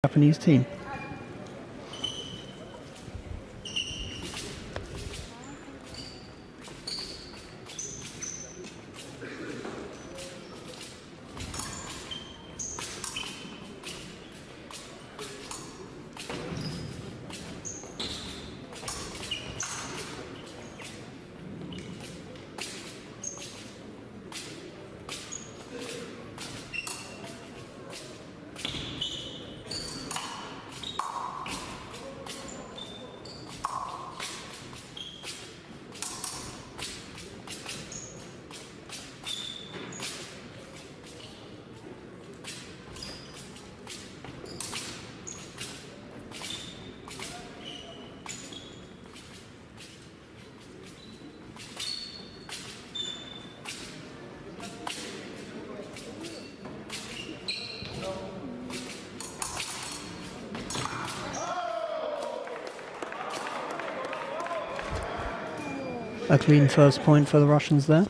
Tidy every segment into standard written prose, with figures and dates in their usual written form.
Japanese team. A clean first point for the Russians there.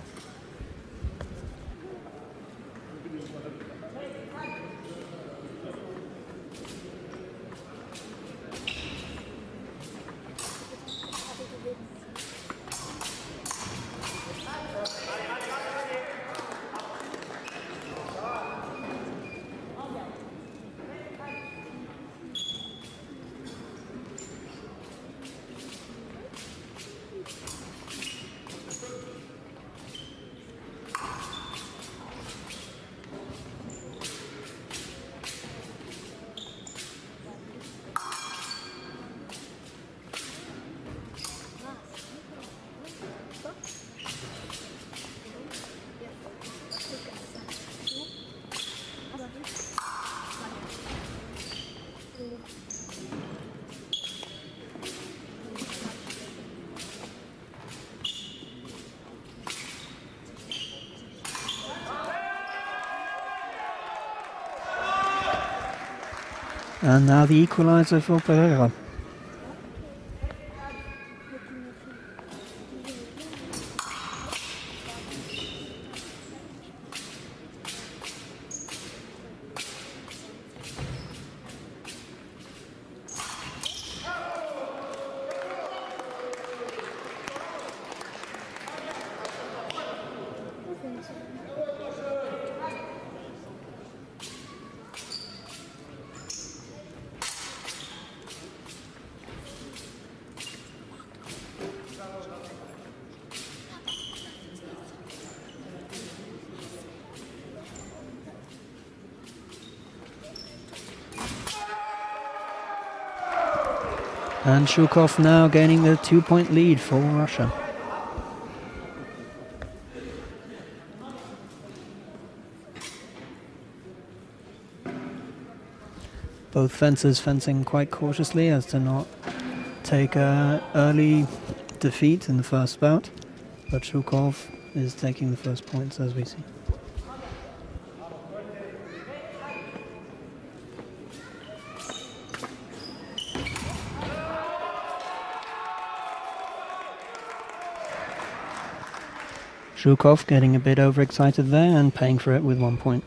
And now the equaliser for Pereira. And Shukov now gaining the 2-point lead for Russia. Both fencers fencing quite cautiously as to not take an early defeat in the first bout, but Shukov is taking the first points as we see. Shukov getting a bit overexcited there and paying for it with 1 point.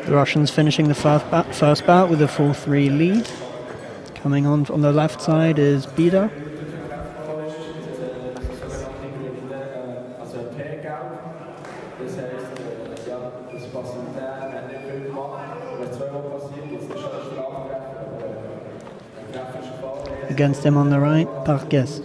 The Russians finishing the first bout with a 4-3 lead. Coming on the left side is Bida. Against him on the right, Parkes.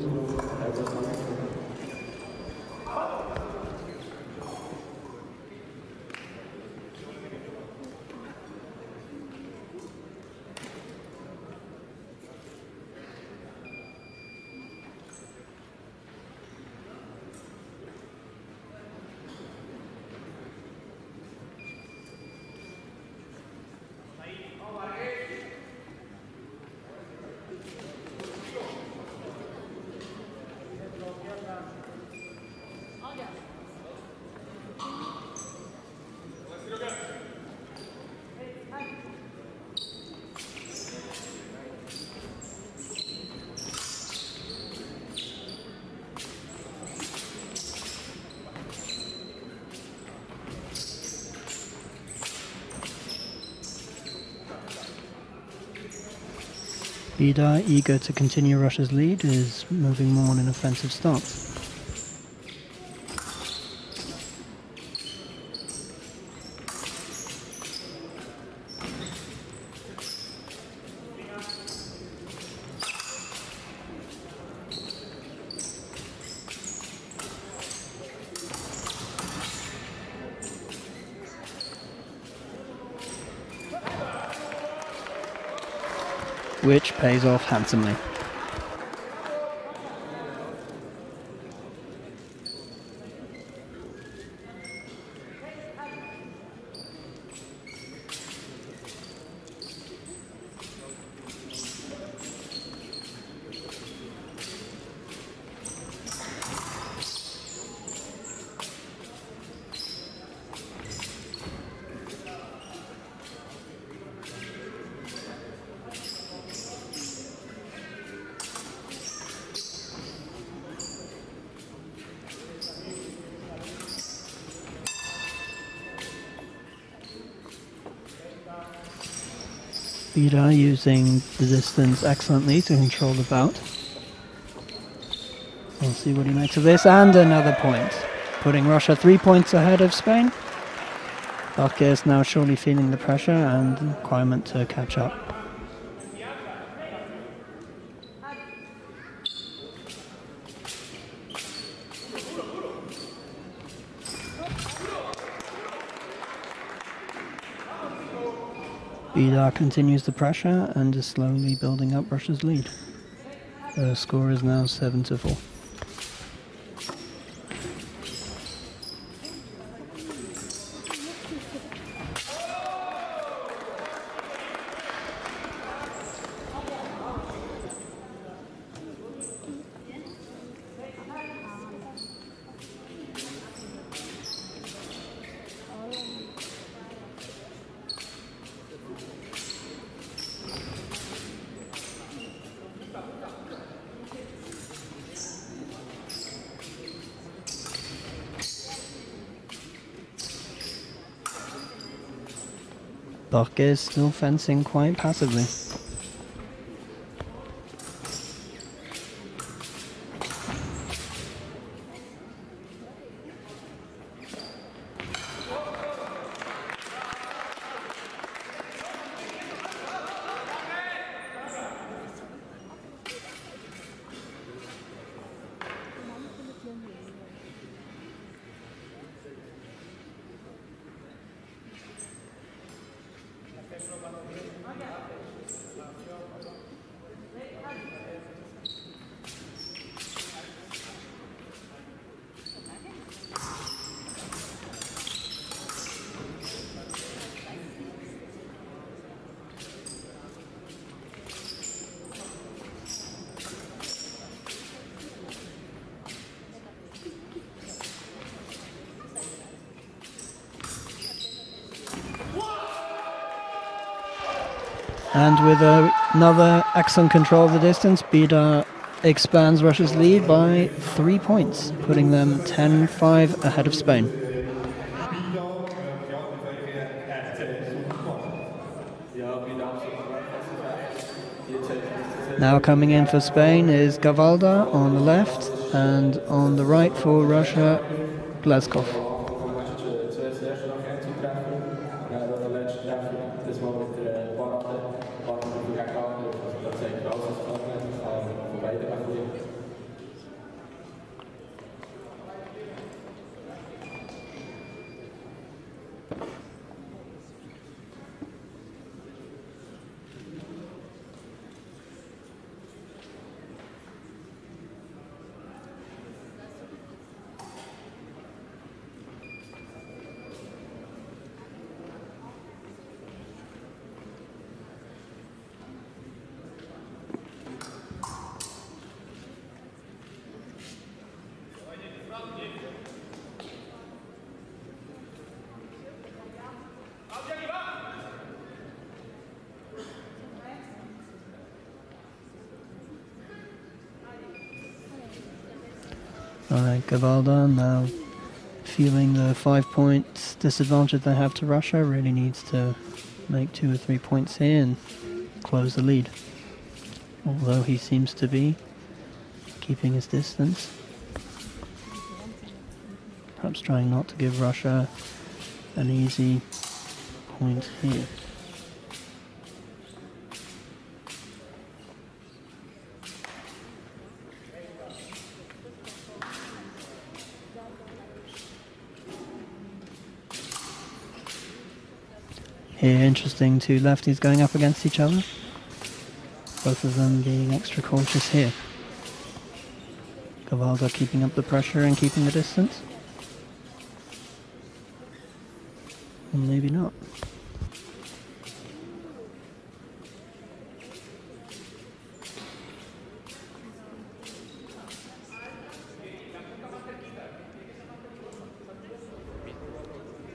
Bida, eager to continue Russia's lead, is moving more on an offensive stance. Which pays off handsomely. Bida using the distance excellently to control the bout. We'll see what he makes of this, and another point, putting Russia 3 points ahead of Spain. Bach is now surely feeling the pressure and the requirement to catch up. Bida continues the pressure and is slowly building up Russia's lead. The score is now 7-4. Bach is still fencing quite passively. And with another excellent control of the distance, Bida expands Russia's lead by 3 points, putting them 10-5 ahead of Spain. Now coming in for Spain is Gavalda on the left, and on the right for Russia, Glazkov. Alright, Gavalda now feeling the 5 points disadvantage they have to Russia, really needs to make 2 or 3 points here and close the lead. although he seems to be keeping his distance. Perhaps trying not to give Russia an easy point here. Here, interesting, two lefties going up against each other. Both of them being extra cautious here. Gavalda keeping up the pressure and keeping the distance. Or maybe not.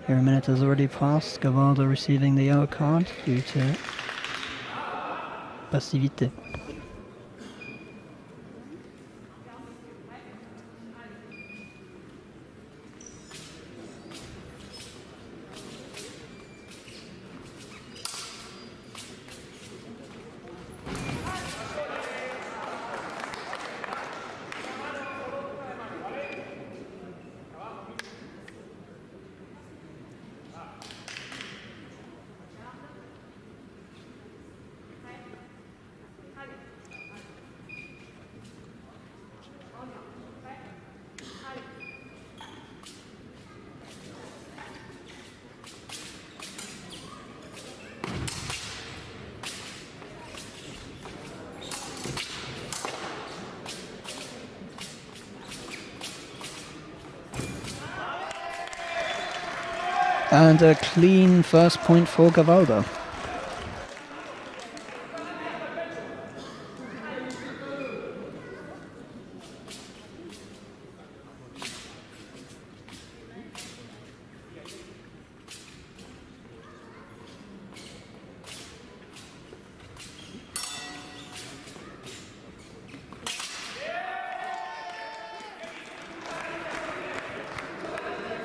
Here a minute has already passed, Gavalda receiving the yellow card due to passivité. And a clean first point for Gavalda.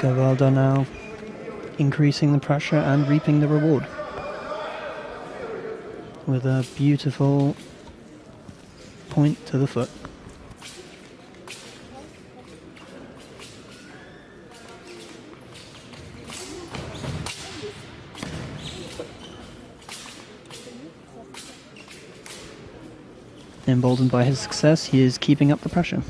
Gavalda now increasing the pressure and reaping the reward with a beautiful point to the foot. Emboldened by his success, he is keeping up the pressure.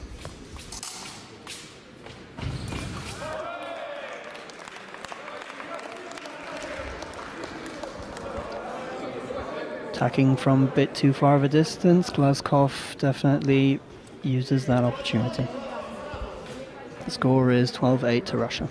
Attacking from a bit too far of a distance, Glazkov definitely uses that opportunity. The score is 12-8 to Russia.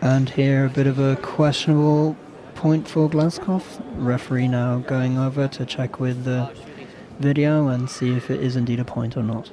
And here a bit of a questionable point for Glazkov. Referee now going over to check with the video and see if it is indeed a point or not.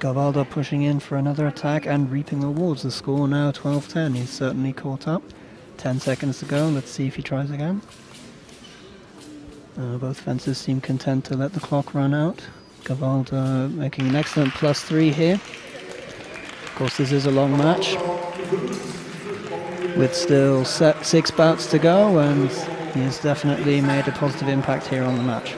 Gavalda pushing in for another attack and reaping rewards. The score now 12-10. He's certainly caught up. 10 seconds to go. Let's see if he tries again. Both fencers seem content to let the clock run out. Gavalda making an excellent +3 here. Of course, this is a long match with still 6 bouts to go, and he has definitely made a positive impact here on the match.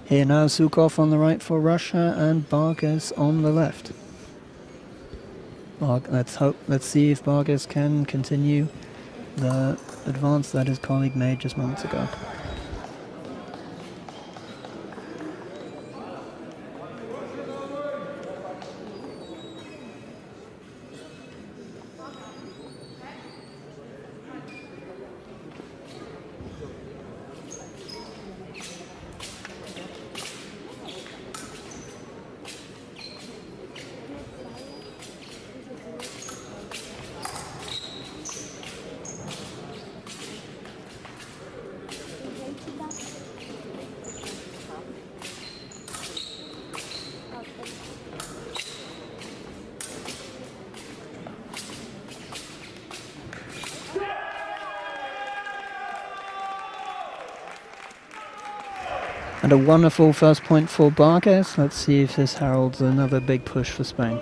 Here now Zhukov on the right for Russia and Vargas on the left. Let's see if Vargas can continue the advance that his colleague made just moments ago. And a wonderful first point for Vargas. Let's see if this heralds another big push for Spain.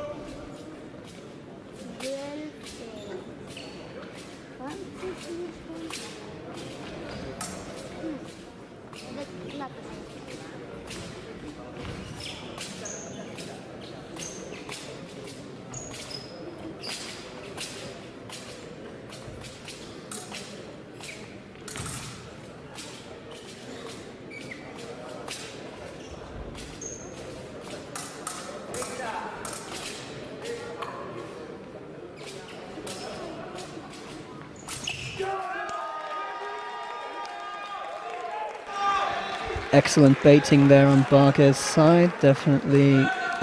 Excellent baiting there on Vargas' side, definitely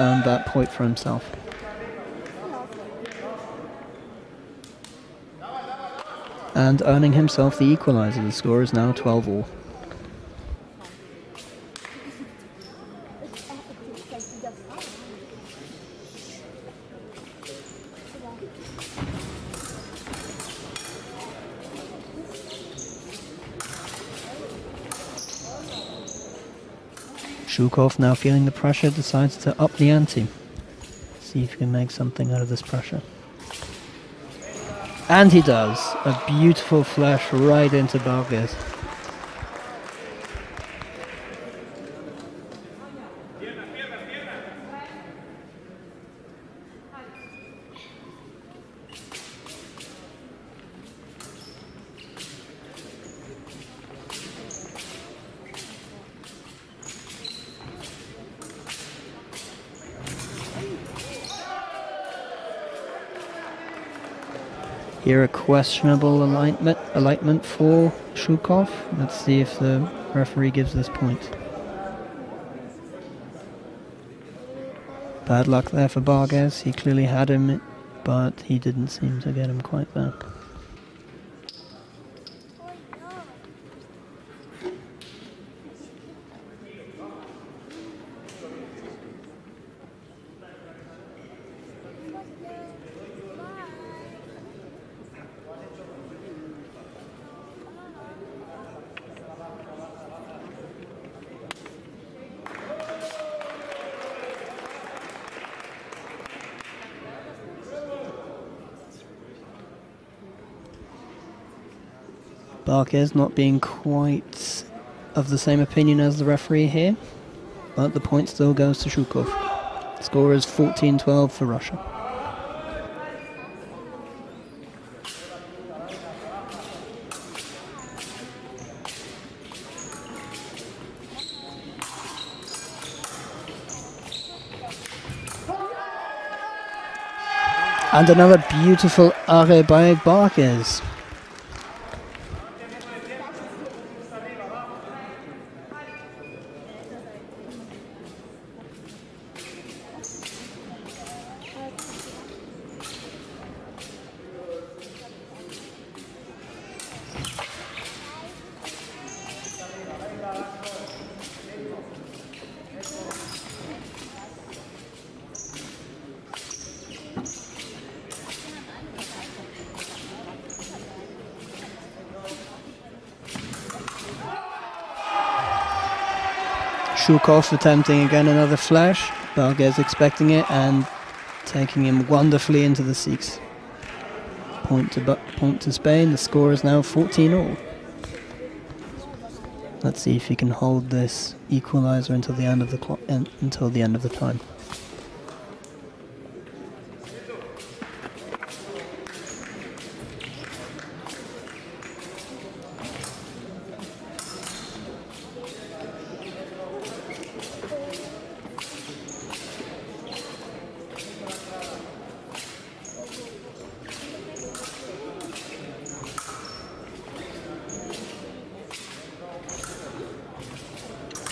earned that point for himself. And earning himself the equalizer. The score is now 12-all. Zhukov, now feeling the pressure, decides to up the ante. See if he can make something out of this pressure. And he does! A beautiful flash right into Vargas. Here a questionable alignment for Zhukov. Let's see if the referee gives this point. Bad luck there for Vargas. He clearly had him, but he didn't seem to get him quite there. Vargas not being quite of the same opinion as the referee here, but the point still goes to Zhukov. Score is 14-12 for Russia. And another beautiful array by Barkes. Shukov attempting again another flash. Barkes expecting it and taking him wonderfully into the 6. Point to Spain. The score is now 14-all. Let's see if he can hold this equalizer until the end of the clock, until the end of the time.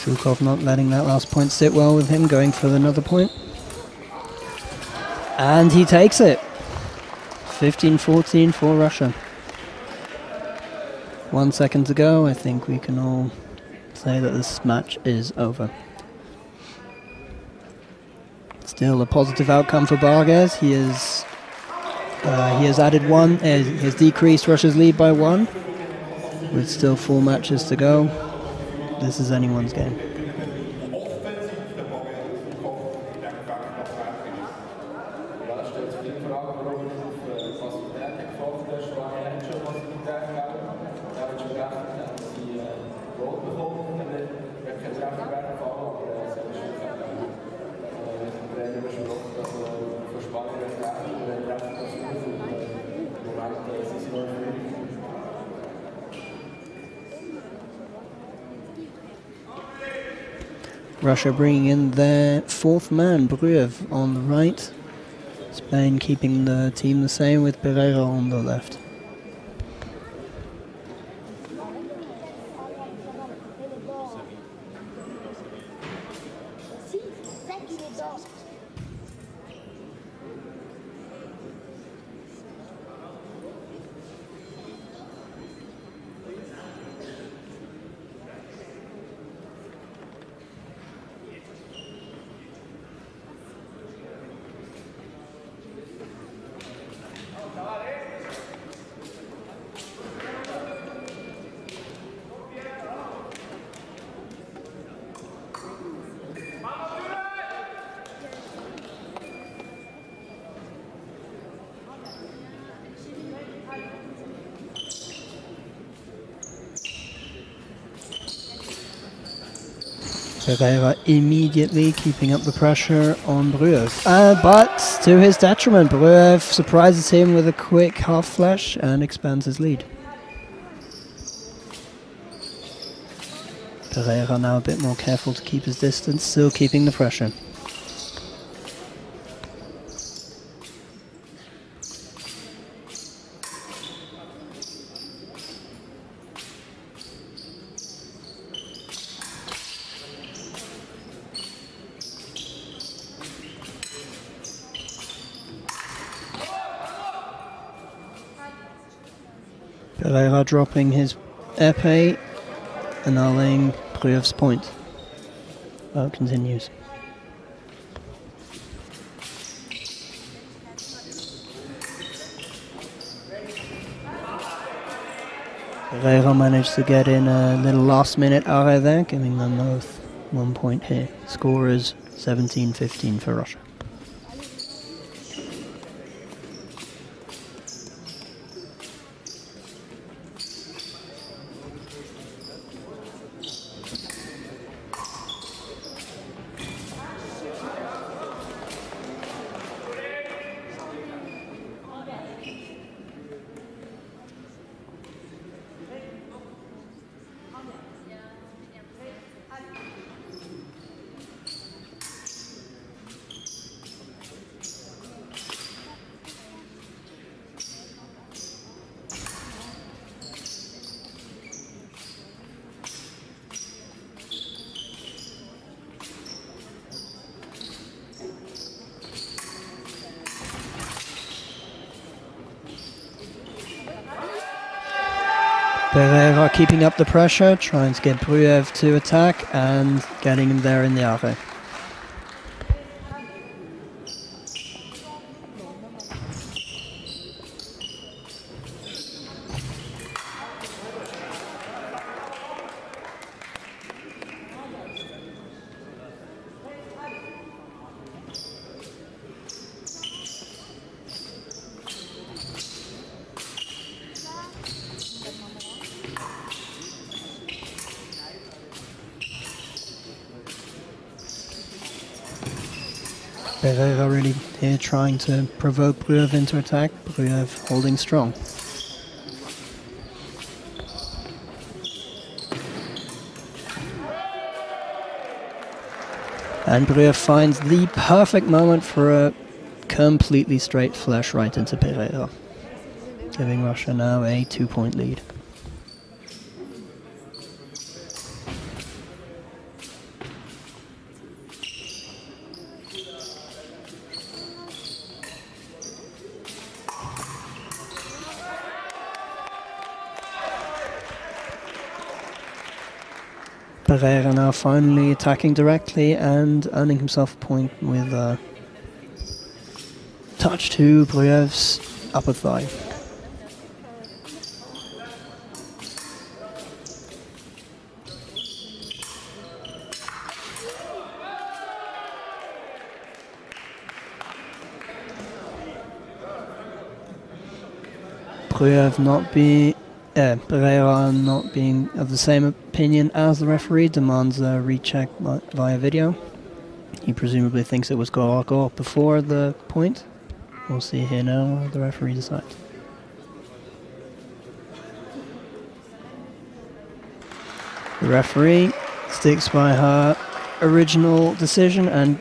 Shukov not letting that last point sit well with him, going for another point. And he takes it. 15-14 for Russia. 1 second to go. I think we can all say that this match is over. Still a positive outcome for Barkes. He has added one. He has decreased Russia's lead by 1, with still 4 matches to go. This is anyone's game. Russia bringing in their 4th man, Bruev, on the right. Spain keeping the team the same with Pereira on the left. Pereira immediately keeping up the pressure on Bruev. But to his detriment, Bruev surprises him with a quick half flash and expands his lead. Pereira now a bit more careful to keep his distance, still keeping the pressure. Pereira dropping his épée, annulling Bruev's point. Well, it continues. Pereira managed to get in a little last minute arrêt there, giving them both 1 point here. Score is 17-15 for Russia. Pereira keeping up the pressure, trying to get Brüev to attack and getting him there in the array. Pereira really here trying to provoke Brüev into attack, Brüev holding strong. And Brüev finds the perfect moment for a completely straight flush right into Pereira, giving Russia now a 2-point lead. Pereira now finally attacking directly and earning himself a point with a touch to Brüev's upper thigh. Pereira not being of the same opinion as the referee, demands a recheck via video. He presumably thinks it was goal before the point. We'll see here now what the referee decides. The referee sticks by her original decision and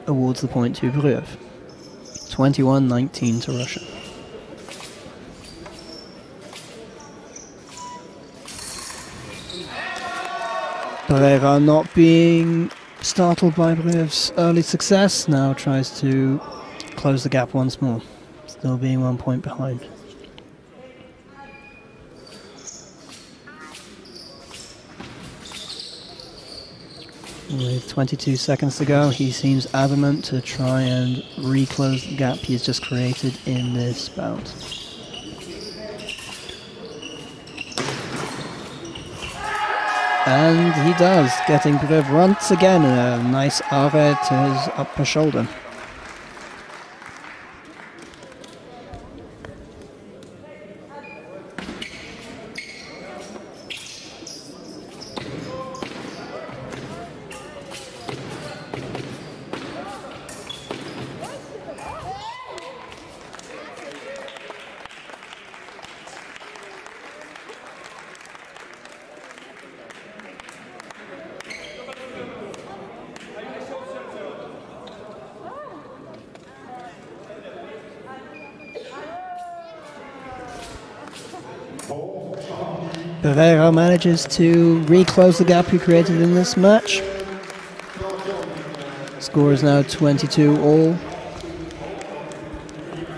awards the point to Brüev. 21-19 to Russia. Pereira, not being startled by Brüev's early success, now tries to close the gap once more, still being 1 point behind. With 22 seconds to go, he seems adamant to try and reclose the gap he's just created in this bout. And he does, getting Brüev once again a nice array to his upper shoulder. Pereira manages to reclose the gap he created in this match. Score is now 22 all.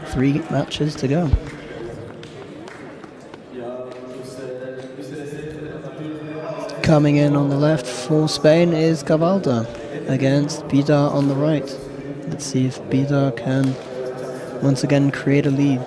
3 matches to go. Coming in on the left for Spain is Cavalda against Bidar on the right. Let's see if Bidar can once again create a lead.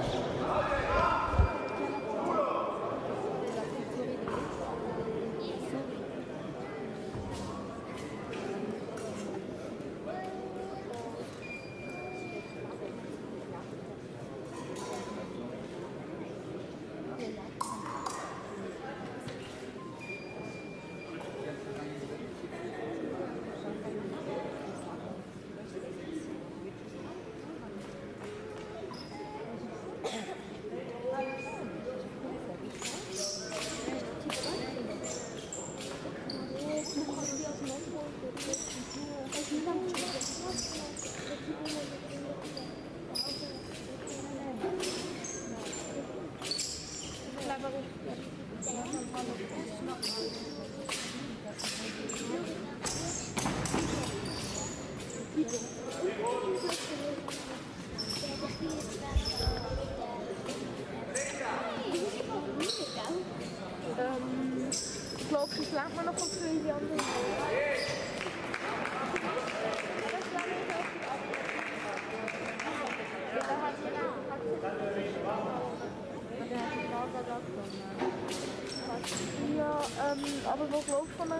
aber wat loopt van de...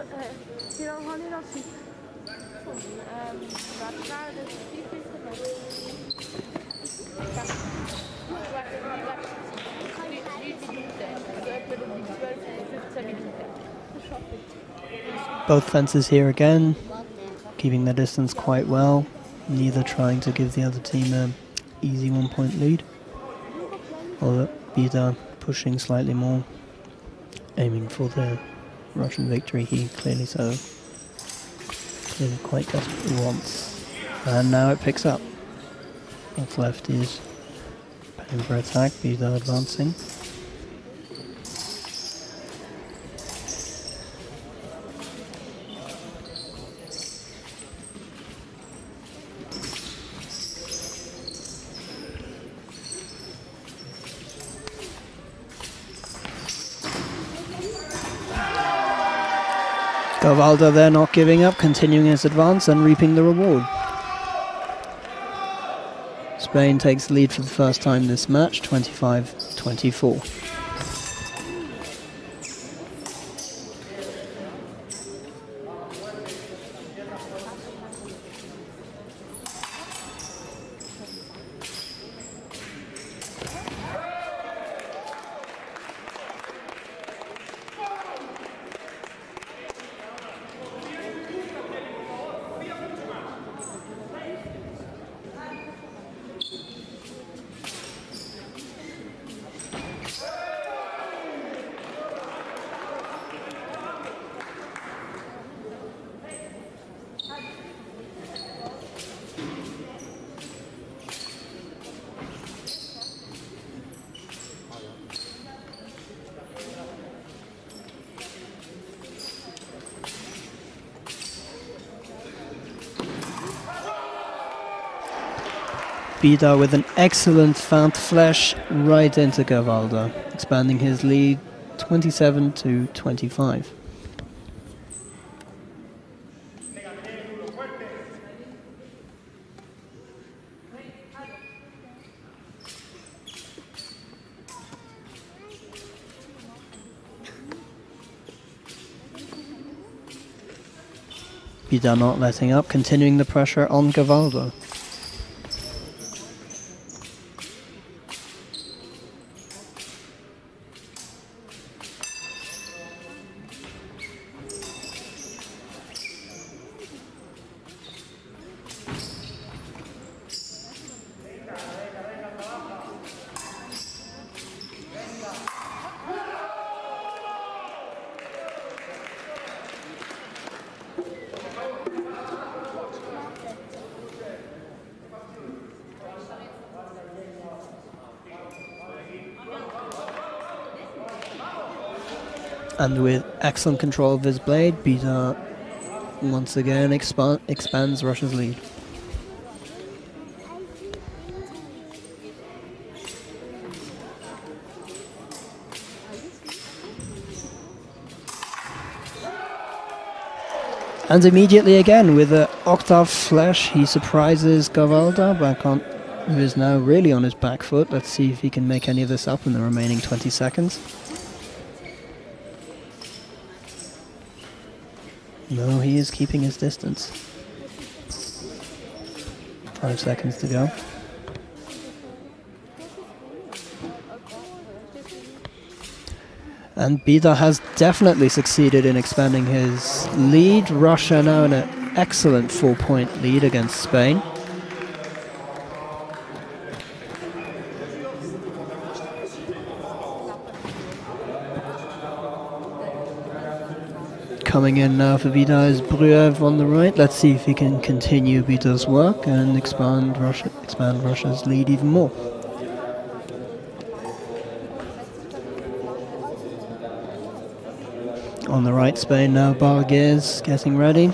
die dan gewoon niet als ziet. Waar is daar de Both fences here again, keeping their distance quite well, neither trying to give the other team an easy 1-point lead. Although Bida pushing slightly more, aiming for the Russian victory he clearly quite desperately wants. And now it picks up. Both lefties paying for attack, Bida advancing. Gavalda there not giving up, continuing his advance and reaping the reward. Spain takes the lead for the first time this match, 25-24. Bida with an excellent feint flash right into Gavalda, expanding his lead 27-25. Bida not letting up, continuing the pressure on Gavalda. And with excellent control of his blade, Bida once again expands Russia's lead. And immediately again with an octave flash, he surprises Gavalda back on, who is now really on his back foot. Let's see if he can make any of this up in the remaining 20 seconds. No, he is keeping his distance. 5 seconds to go. And Bida has definitely succeeded in expanding his lead. Russia now in an excellent 4-point lead against Spain. Coming in now for Bida is Bruev on the right. Let's see if he can continue Bida's work and expand Russia's lead even more. On the right, Spain now, Barguez getting ready.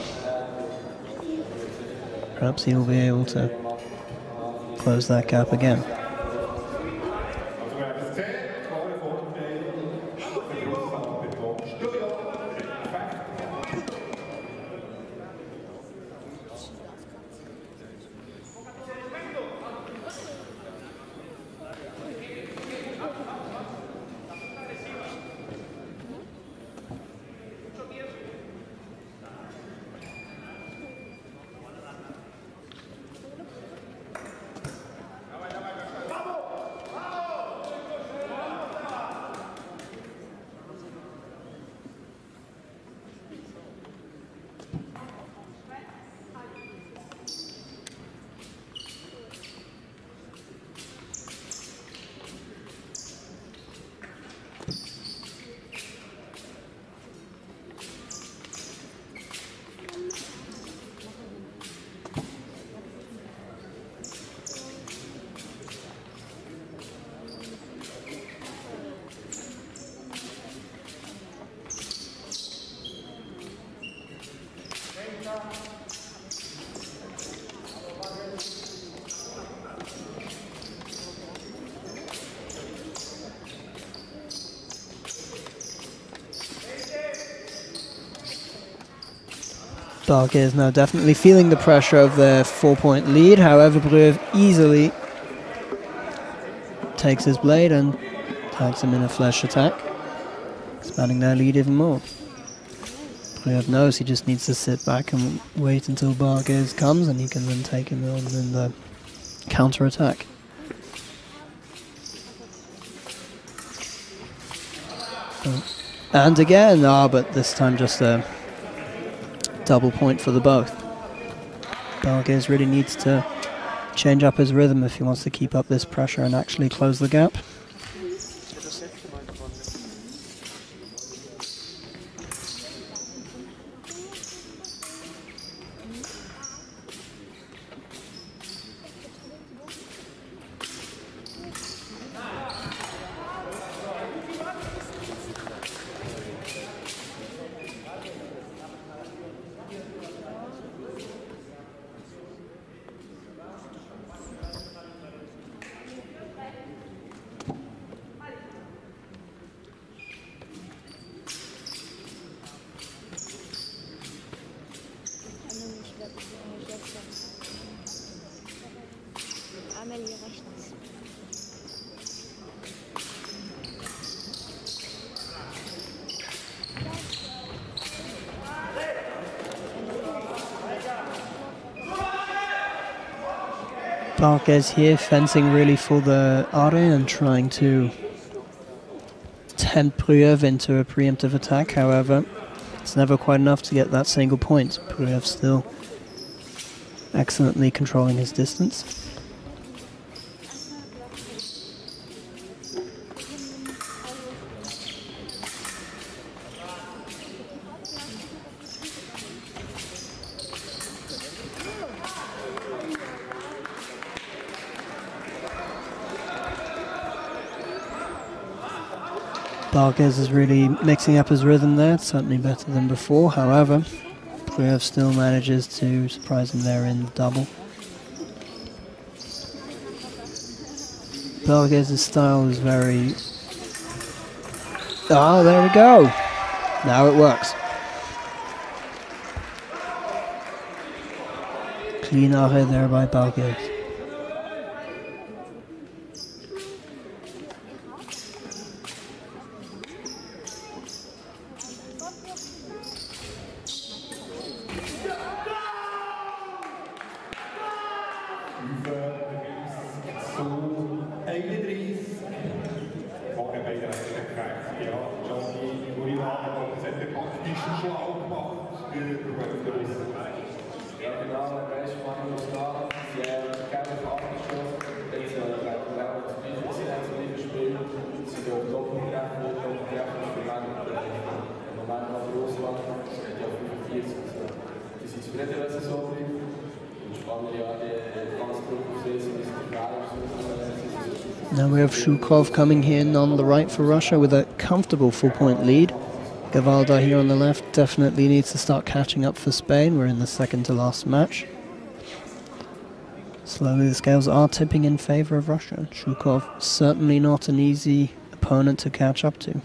Perhaps he'll be able to close that gap again. Barguez now definitely feeling the pressure of their 4-point lead. However, Breuer easily takes his blade and tags him in a flesh attack, expanding their lead even more. Breuer knows he just needs to sit back and wait until Barguez comes, and he can then take him on in the counter attack. And again, but this time just a double point for the both. Barguez really needs to change up his rhythm if he wants to keep up this pressure and actually close the gap. Barguez here fencing really for the area and trying to tempt Breuer into a preemptive attack. However, it's never quite enough to get that single point. Breuer still excellently controlling his distance. Barguez is really mixing up his rhythm there, certainly better than before. However, Breuer still manages to surprise him there in the double. Barguez's style is very... Oh, there we go! Now it works. Clean array there by Barguez. Now we have Shukov coming in on the right for Russia with a comfortable 4-point lead. Gavalda here on the left definitely needs to start catching up for Spain. We're in the second to last match. Slowly the scales are tipping in favor of Russia. Shukov certainly not an easy opponent to catch up to.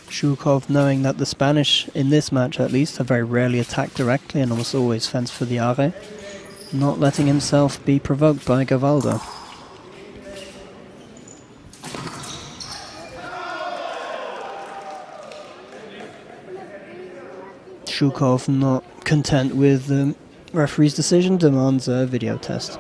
Shukov, knowing that the Spanish, in this match at least, have very rarely attacked directly and almost always fence for the array, not letting himself be provoked by Gavalda. Shukov, not content with the referee's decision, demands a video test.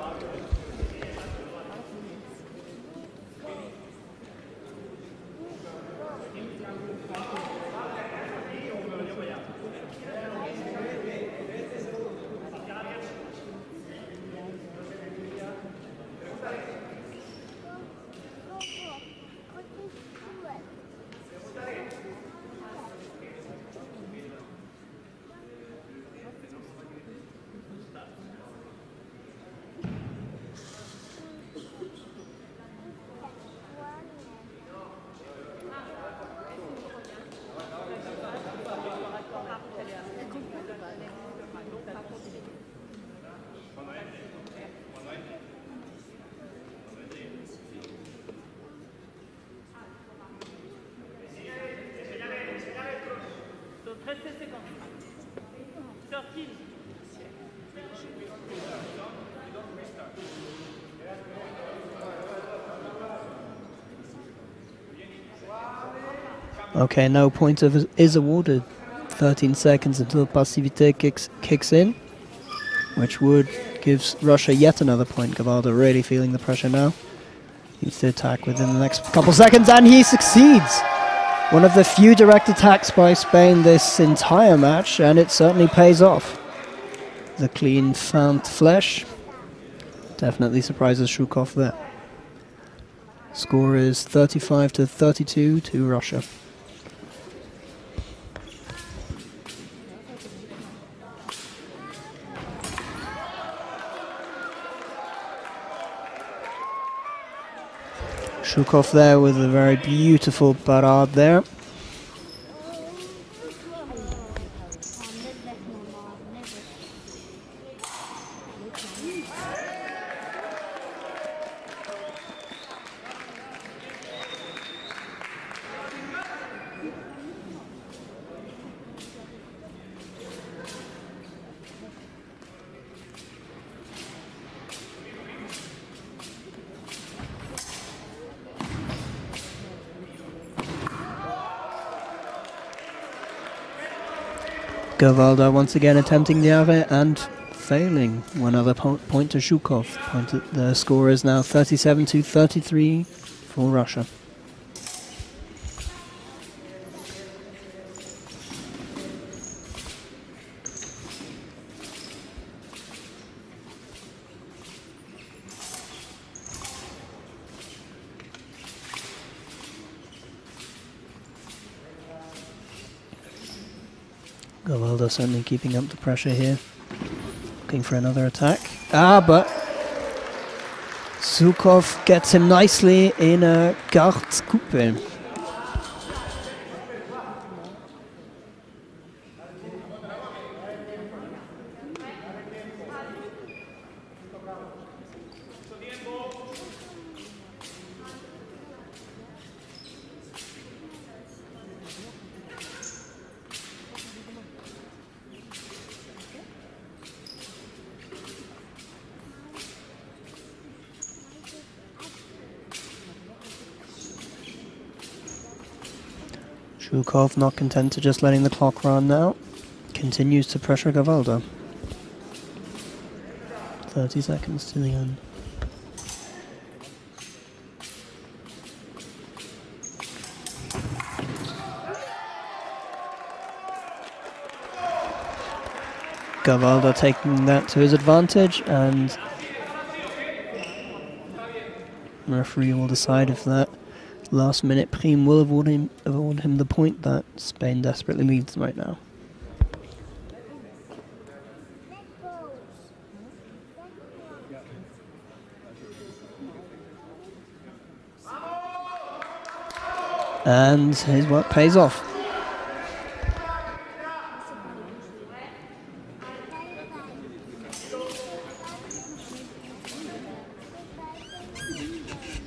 Okay, no point is awarded. 13 seconds until passivité kicks in, which would gives Russia yet another point. Gavalda really feeling the pressure now. Needs to attack within the next couple seconds, and he succeeds! One of the few direct attacks by Spain this entire match, and it certainly pays off. The clean found flesh definitely surprises Zhukov there. Score is 35-32 to Russia. Zhukov there with a very beautiful parade there. Gavalda once again attempting the ave and failing. One other point to Zhukov. The score is now 37-33 for Russia. Gavalda certainly keeping up the pressure here. Looking for another attack. But Zhukov gets him nicely in a garde coupe. Zhukov not content to just letting the clock run now. Continues to pressure Gavalda. 30 seconds to the end. Gavalda taking that to his advantage, and the referee will decide if that last minute prime will award him the point that Spain desperately needs right now. And his work pays off.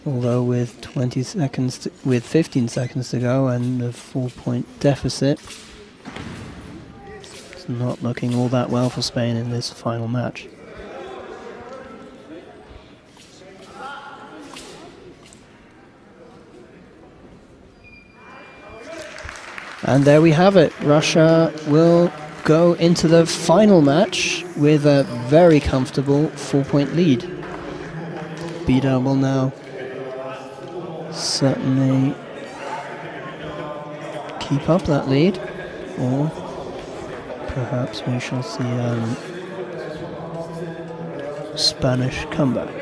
Although with 15 seconds to go and a 4-point deficit, it's not looking all that well for Spain in this final match. And there we have it. Russia will go into the final match with a very comfortable 4-point lead. Bida will now certainly keep up that lead, or perhaps we shall see Spanish comeback.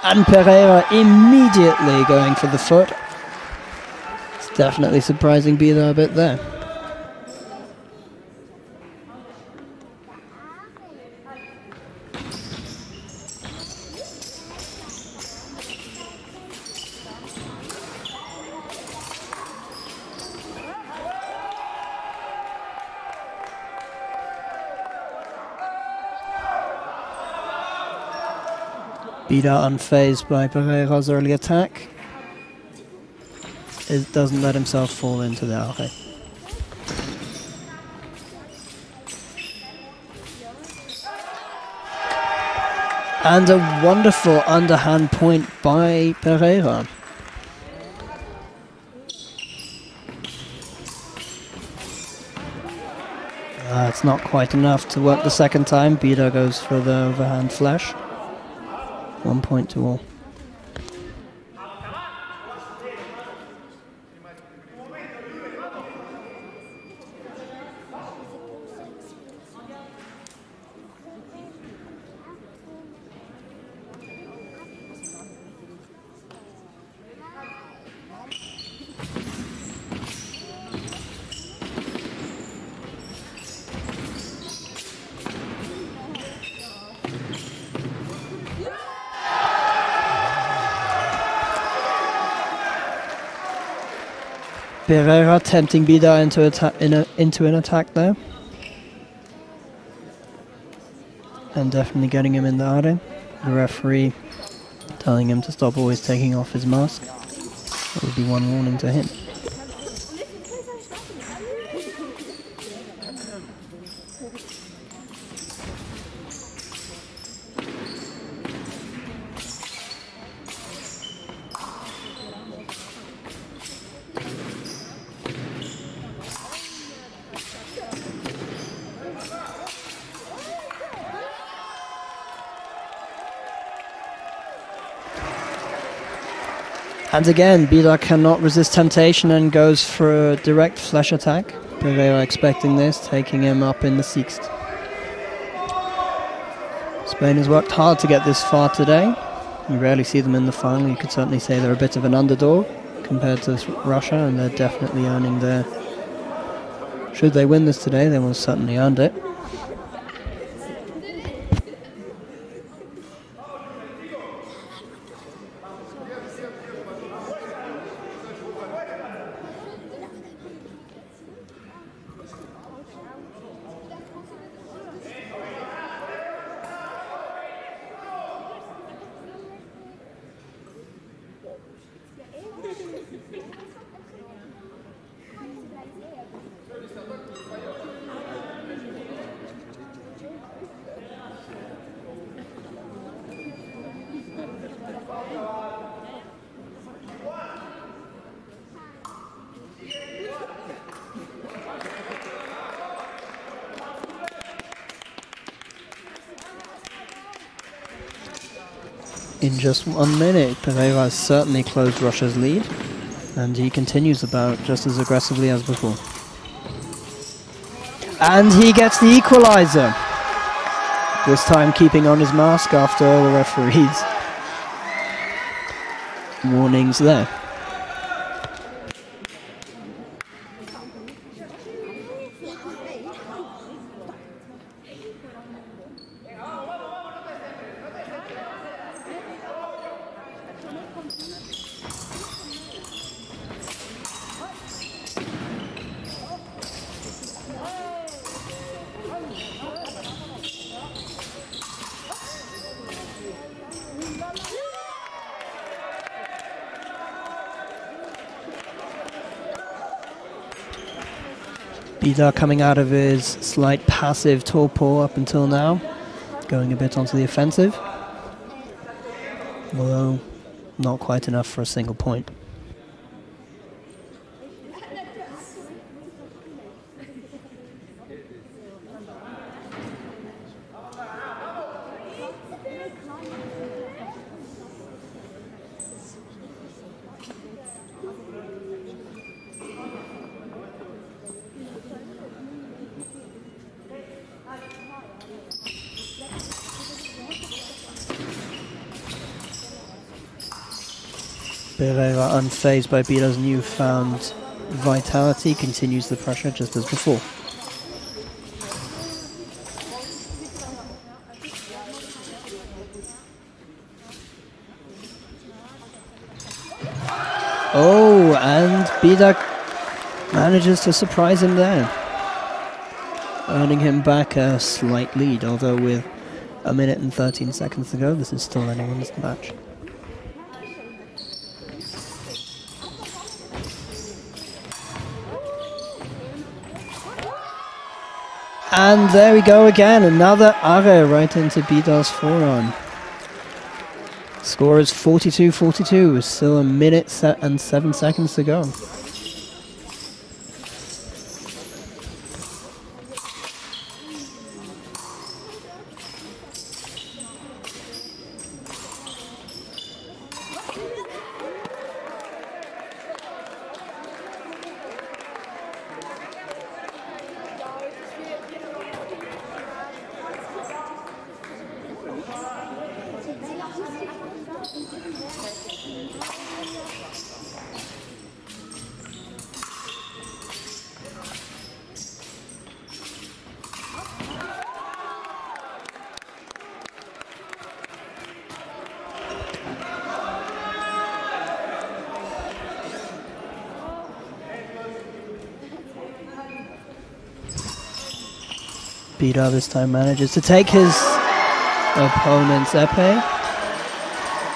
And Pereira immediately going for the foot. It's definitely surprising Bida a bit there. Bida unfazed by Pereira's early attack. It doesn't let himself fall into the arre. And a wonderful underhand point by Pereira. It's not quite enough to work the second time. Bida goes for the overhand flash. 1 point to all. Pereira tempting Bida into an attack there. And definitely getting him in the arre. The referee telling him to stop always taking off his mask. That would be one warning to him. And again, Bida cannot resist temptation and goes for a direct flash attack. Pereira expecting this, taking him up in the sixth. Spain has worked hard to get this far today. You rarely see them in the final. You could certainly say they're a bit of an underdog compared to Russia, and they're definitely earning their... Should they win this today, they will have certainly earned it. In just 1 minute, Pereira has certainly closed Russia's lead, and he continues about just as aggressively as before. And he gets the equalizer! This time keeping on his mask after all the referees' warnings there. Bida coming out of his slight passive torpor up until now, going a bit onto the offensive, although not quite enough for a single point. Pereira, unfazed by Bida's newfound vitality, continues the pressure just as before. Oh, and Bida manages to surprise him there, earning him back a slight lead, although with a minute and 13 seconds to go, this is still anyone's match. And there we go again, another are right into Bida's forearm. Score is 42-42, with still a minute and 7 seconds to go. Bida this time manages to take his opponent's épée.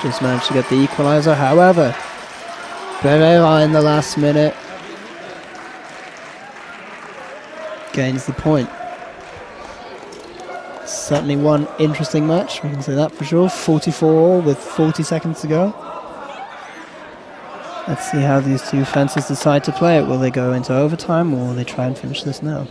Just managed to get the equalizer. However, Pereira in the last minute gains the point. Certainly one interesting match, we can say that for sure. 44 all with 40 seconds to go. Let's see how these two fencers decide to play it. Will they go into overtime or will they try and finish this now?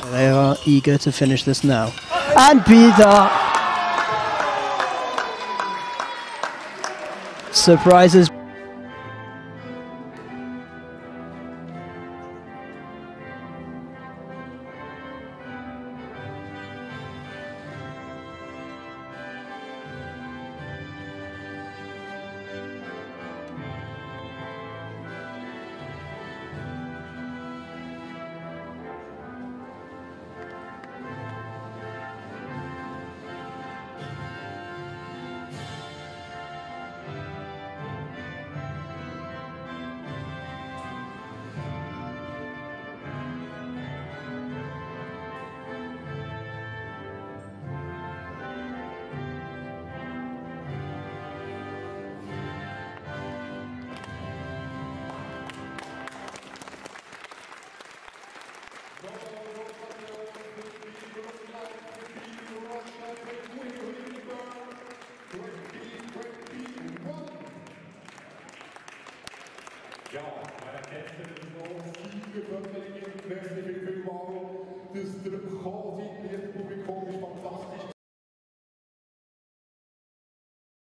They are eager to finish this now. And Bida surprises. Ja, meine Gäste, herzlich willkommen, das ist der Chaos-Publikum.